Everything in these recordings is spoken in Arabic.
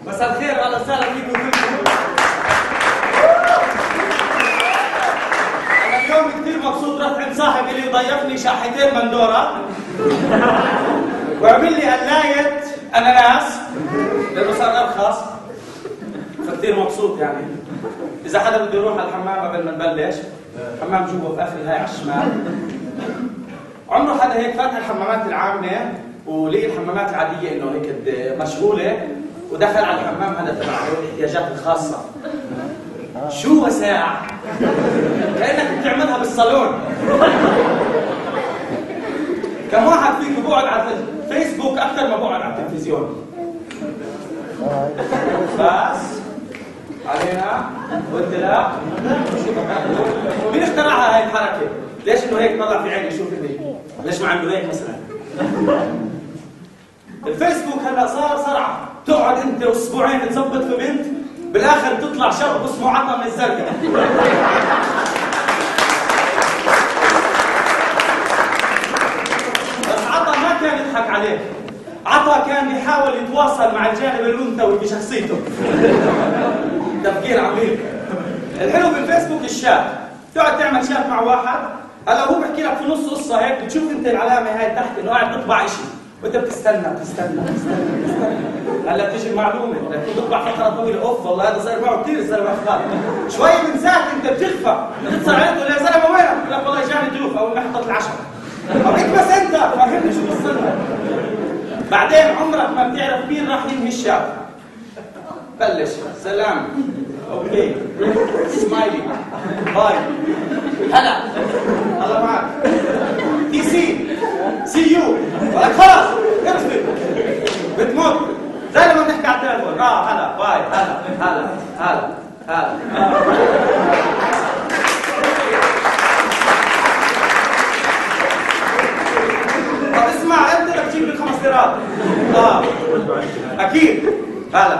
مساء الخير، اهلا وسهلا فيكم كلكم. انا اليوم كثير مبسوط، رحت عند صاحب اللي ضيفني شاحتين مندوره وعمل لي قلايه اناناس لانه صار ارخص، فكثير مبسوط يعني. اذا حدا بده يروح على الحمام قبل ما نبلش، حمام جوا في اخر هاي على الشمال. عمره حدا هيك فاتح الحمامات العامه ولقي الحمامات العاديه انه هيك مشغوله ودخل على الحمام هذا تبع الاحتياجات الخاصه؟ شو وساع، كانك بتعملها بالصالون. كم واحد فيكم بقعد على الفيسبوك اكثر ما بقعد على التلفزيون؟ بس علينا قلت لا. مين اخترعها هاي الحركه؟ ليش انه هيك طلع في عيني شوف هيك؟ ليش ما عنده هيك مثلا؟ الفيسبوك هلا صار صرعه، تقعد انت اسبوعين تظبط في بنت، بالاخر تطلع شرب اسمه عطا من الزرقاء. بس عطا ما كان يضحك عليك، عطا كان يحاول يتواصل مع الجانب الانثوي بشخصيته. تفكير عميق. الحلو بالفيسبوك الشات، تقعد تعمل شات مع واحد، هلا هو بحكي لك في نص قصه هيك، بتشوف انت العلامه هاي تحت انه قاعد بيطبع شيء، وانت بتستنى. هلا بتيجي المعلومه، بدك تطبع فتره طويله، اوف والله هذا صار معه كثير الزلمه اخبار. شوي من ساعه انت بتخفى، بتتصل عليه تقول يا زلمه وينك؟ بقول لك والله جاني ضيوف او محطه العشاء. طب بس انت فهمني شو وصلنا. بعدين عمرك ما بتعرف مين راح ينهي الشات. بلش سلام، اوكي، سمايلي، باي، هلا، الله معك، تي سي يو، ولك خلاص اقفل، بتموت زي لما بنحكي على التليفون، هلا، باي، هلا. طب اسمع، انت بدك تجيب لي 5 ليرات. اكيد. هلا.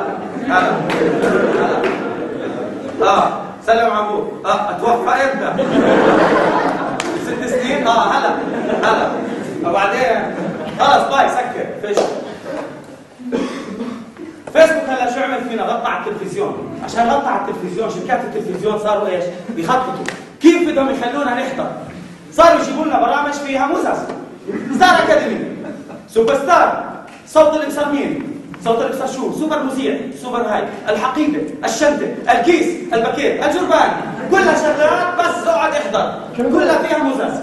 سلم على ابوك. اتوفى امتى؟ 6 سنين. هلا. وبعدين خلص باي، سكر فيش. فيسبوك هلا شو عمل فينا؟ غطى على التلفزيون. عشان غطى على التلفزيون، شركات التلفزيون صاروا ايش؟ بيخططوا كيف بدهم يخلونا نحضر. صاروا يجيبوا لنا برامج فيها مزز، ستار اكاديمي، سوبر ستار، صوت الابصار مين؟ صوت الابصار شو؟ سوبر مذيع، سوبر هاي، الحقيبه، الشنطه، الكيس، الباكيت، الجربان، كلها شغلات بس اقعد احضر، كلها فيها مزز.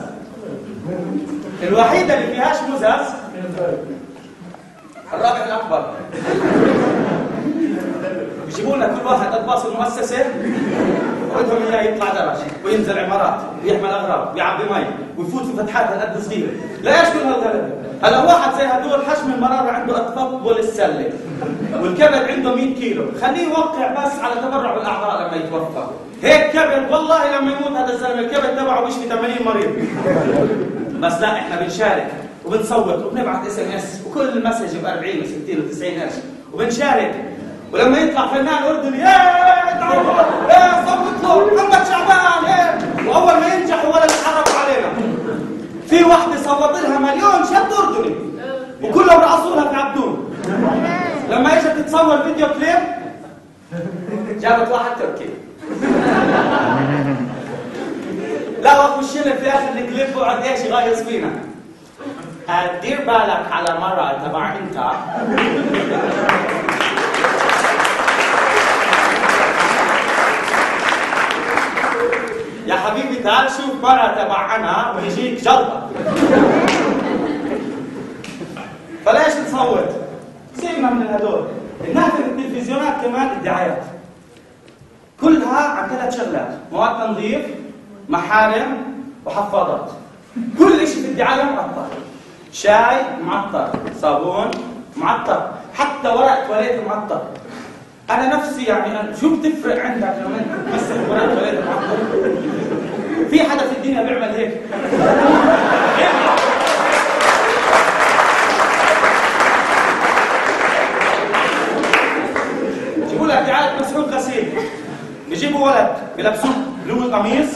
الوحيده اللي فيهاش مزز الرابح الاكبر. بيجيبوا لنا كل واحد اطباص المؤسسه وبدهم اياه يطلع درج وينزل عمارات ويحمل اغراض ويعبي مي ويفوت في فتحات هالقد صغيره. ليش كل هالغلبه؟ هلا واحد زي هدول حجم المراره عنده اطباق السله والكبد عنده 100 كيلو، خليه يوقع بس على تبرع الاعضاء لما يتوفى. هيك كبد والله لما يموت هذا الزلمه الكبد تبعه بيشفي 80 مريض. بس لا، احنا بنشارك وبنصوت وبنبعث SMS وكل مسج ب 40 و60 و90 قرش وبنشارك. ولما يطلع فنان اردني صوت له محمد شعبان واول ما ينجح ولا بيتعرفوا علينا. في وحده صوت لها مليون شاب اردني وكلهم رقصوا لها في عبدون. لما اجت تتصور فيديو كليب جابت واحد تركي. لا وقت الشلل في اخر الكليب وقعد ايش يغيظ فينا. دير بالك على مرة تبع انت. يا حبيبي تعال شوف مرة تبع انا ويجيك جلطة. فليش نصوت؟ سيبنا من هدول. الناحية التلفزيونات كمان الدعايات كلها عن 3 شغلات: مواد تنظيف، محارم، وحفاضات. كل شيء في الدعاية معطر. شاي معطر، صابون معطر، حتى ورق تواليت معطر. أنا نفسي يعني شو بتفرق عندك لما أنت تمسك ورق تواليت معطر؟ في حدا في الدنيا بيعمل هيك؟ جيبوا لك دعاية مسحوق غسيل، بيجيبوا ولد بيلبسوه لون قميص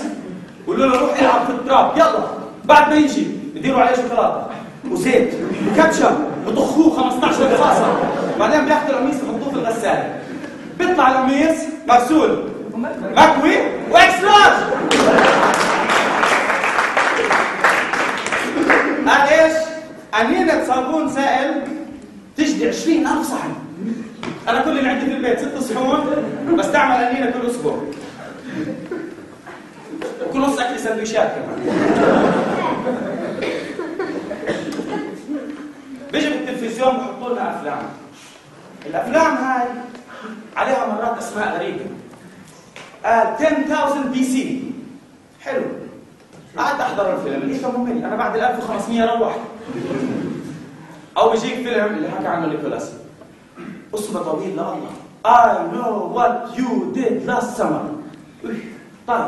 ويقولوا له روح العب في التراب، يلا. بعد ما يجي بيديروا عليه شوكولاته وزيت وكاتشب بطخوه 15 رصاصه، بعدين بياخذوا القميص بحطوه في الغساله، بيطلع القميص مغسول مكوي واكس لارج. قال ايش؟ قنينة صابون سائل تجدي 20,000 صحن. انا كل اللي عندي في البيت 6 صحون بستعمل قنينة كل اسبوع. وكل نص اكل سندويشات كمان. بيجي بالتلفزيون بحطوا لنا افلام. الافلام هاي عليها مرات اسماء غريبة. قال 10,000 بي سي. حلو. قعدت احضر الفيلم، لقيته ممل، انا بعد 1500 روحت. او بيجيك فيلم اللي حكى عنه نيكولاس اسمه طويل لا الله. I know what you did last summer. طيب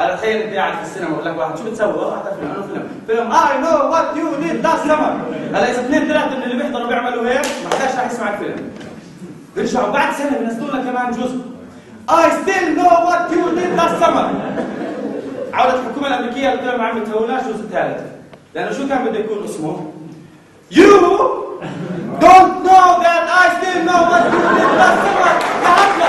انا تخيل انت قاعد في السينما بقول لك واحد شو بتسوي؟ والله فيلم انا فيلم I know what you did last summer. هلا اذا 2 3 من اللي بيحضروا بيعملوا هيك ما حداش راح يسمع الفيلم. بيرجعوا بعد سنه بينزلوا لنا كمان جزء I still know what you did last summer. عودة الحكومة الأمريكية قلت لهم ما عم يتهوناش الجزء الثالث، لأنه شو كان بده يكون اسمه؟ You don't know that I still know what you did last summer. تعبنا.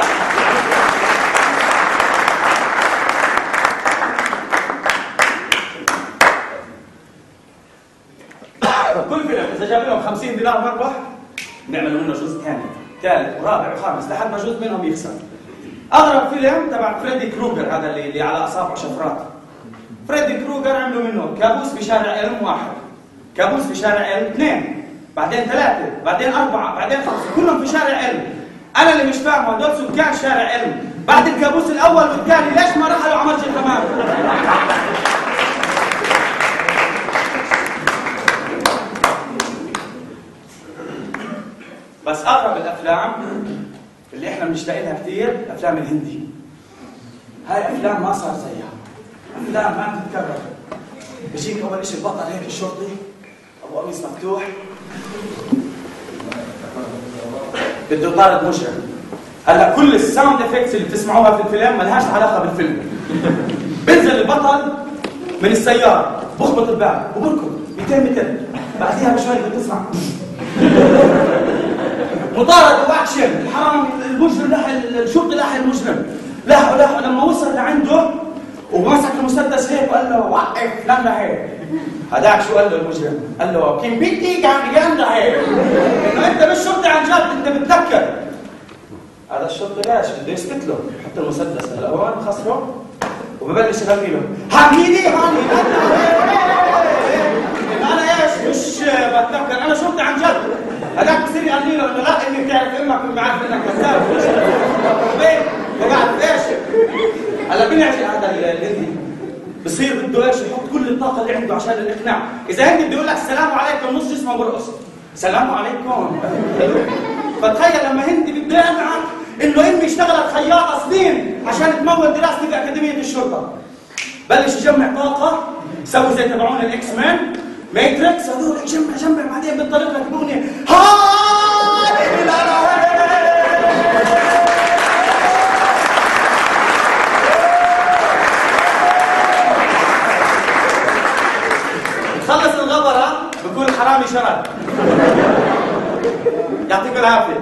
كل فيلم إذا جاب لهم 50 دينار مربح بنعملوا منه جزء ثاني، ثالث ورابع وخامس لحد ما جزء منهم يخسر. أغرب فيلم تبع فريدي كروغر، هذا اللي على أصابعه شفرات. فريدي كروغر عملوا منه كابوس في شارع إلم 1، كابوس في شارع إلم 2، بعدين 3، بعدين 4، بعدين 5، كلهم في شارع إلم. أنا اللي مش فاهمه هدول سكان شارع إلم بعد الكابوس الأول والثاني ليش ما رحلوا على مرج الحمام؟ بس أغرب الأفلام اللي احنا بنشتاق لها كثير الافلام الهندي. هاي افلام ما صار زيها، افلام ما بتتكرر. بيجيك اول شيء البطل هيك الشرطي ابو قميص مفتوح بده يطارد مجرم. هلا كل الساوند افكتس اللي بتسمعوها في الفيلم ما لهاش علاقه بالفيلم. بنزل البطل من السياره بخبط الباب وبركض 200 متر، بعديها بشوي بتسمع مطارد واكشن، الحرامي المجرم لاحق الشرطي لاحق المجرم، لاحقوا لما وصل لعنده ومسك المسدس هيك وقال له وقف لنا هيك. هذاك شو قال له المجرم؟ قال له كم بدي قاعد هيك انه انت مش شرطي عن جد، انت بتذكر. هذا الشرطي ليش؟ بده يثبت له، حط المسدس هلا هون خسره وببلش يغني له حبيبي هاني انا ايش مش بتذكر، انا شرطي عن جد. هذاك بصير يغني له انه لا اني بتعرف امك وما عارف انك كذاب وبعد ايش؟ هلا بنعجي هذا الهندي بصير بده ايش؟ يحط كل الطاقه اللي عنده عشان الاقناع. اذا هندي بده يقول لك السلام عليكم نص جسمه برقص سلام عليكم. فتخيل لما هندي بده يقنعك انه امي اشتغلت خياطه سنين عشان تمول دراستي في اكاديميه الشرطه. بلش يجمع طاقه، سوي زي تبعون الاكس مان ماتريكس، هذول يجمع بعدين بينطلق لك بغنيه هاي خلص الغبره بكون الحرامي شرد. يعطيكم العافيه.